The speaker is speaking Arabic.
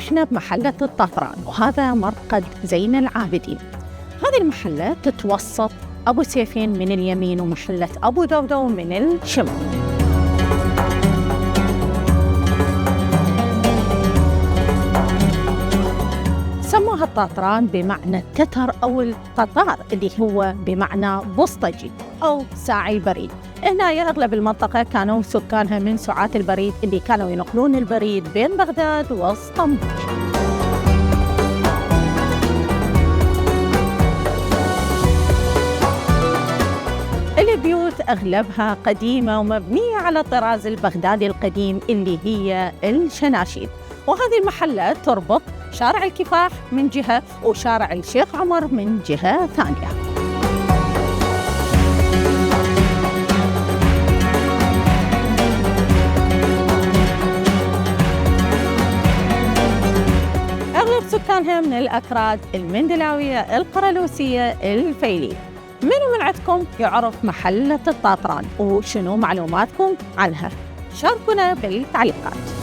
إحنا بمحلة الطهران، وهذا مرقد زين العابدين. هذه المحلة تتوسط أبو سيفين من اليمين ومحلة أبو دودو من الشمال. سموها الطاطران بمعنى التتر أو القطار اللي هو بمعنى بوسطجي أو ساعي البريد. هنا أغلب المنطقة كانوا سكانها من سعاة البريد اللي كانوا ينقلون البريد بين بغداد واسطنبول. البيوت أغلبها قديمة ومبنية على الطراز البغدادي القديم اللي هي الشناشيد. وهذه المحلة تربط شارع الكفاح من جهة وشارع الشيخ عمر من جهة ثانية. أغلب سكانها من الأكراد، المندلاوية، القرلوسية، الفيلي. منو من عندكم يعرف محلة الطاطران وشنو معلوماتكم عنها؟ شاركونا بالتعليقات.